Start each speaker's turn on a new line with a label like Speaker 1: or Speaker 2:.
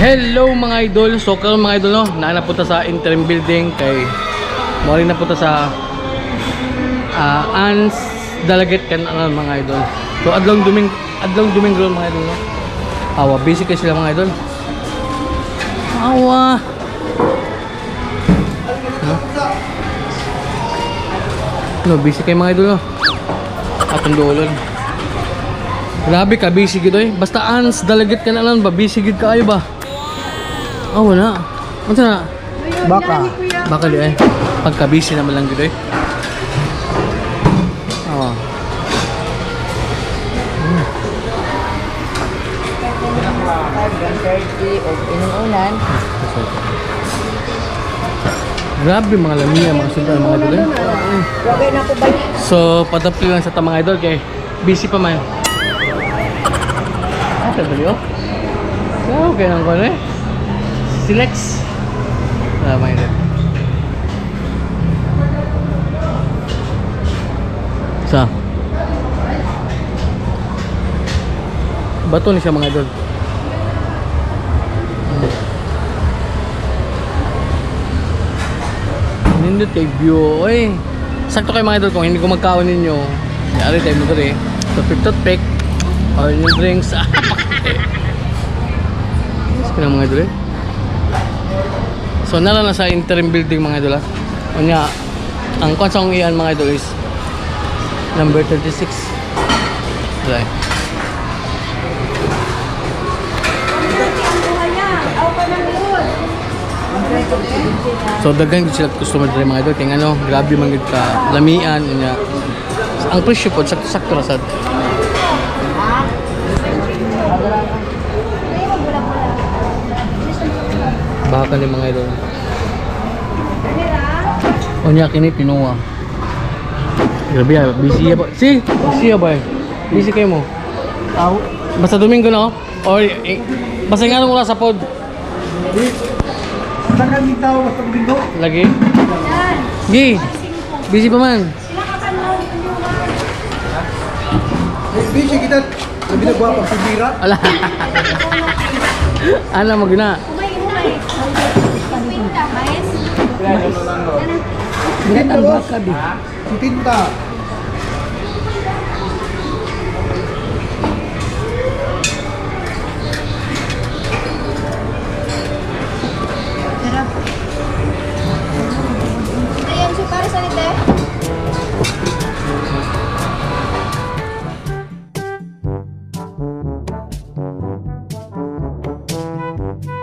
Speaker 1: Hello mga idol. So karon mga idol no, napunta sa interim building kay mori na punta sa Ans Dalaget kan mga idol. So adlong Domingo mga idol no. Awa busy kay sila mga idol. Awa. No, busy kay mga idol no. Atong dolon. Grabe ka busy gid oy. Basta Ans Dalaget kan ba busy gid kaayo ba? Oh, wala. Ano na? Baka di ay. Pagka-busy naman lang dito eh. Oo. Grabe mga lamia, mga sundan, mga idol eh. So, padapli lang sa tamang idol kay busy pa man. Dali oh. Okay lang ko eh. Silex. Main din. Sa. Bato ni siya mga idol. Nindot kay view. Oy. Sakto kay mga idol kung hindi ko magkaon ninyo. Yari tayo mo dito eh. Toothpick. Or yung drinks. Sige mga idol eh. So nara na sa interim building mga idol ha. Unya, ang konsong iyan mga idol is number 36. Right. So daghan gid sila customer diri mga idol kay ano, grabe man gid ka lamian unya. Ang presyo pod sakto ra sad. Baka ni mga idol. Onya kini tinuwa. Grabe ya, busy ba? Si, busy ba? Busy kayo mo. Basta Domingo no? Or basta nga mo sa pod.
Speaker 2: Saan yung tao basta Domingo?
Speaker 1: Lagi. Gi. Busy pa man.
Speaker 2: Busy kita. Sabi na ba pag subira?
Speaker 1: Ala. Ano mo gina?
Speaker 2: Tinta ba? Tinta.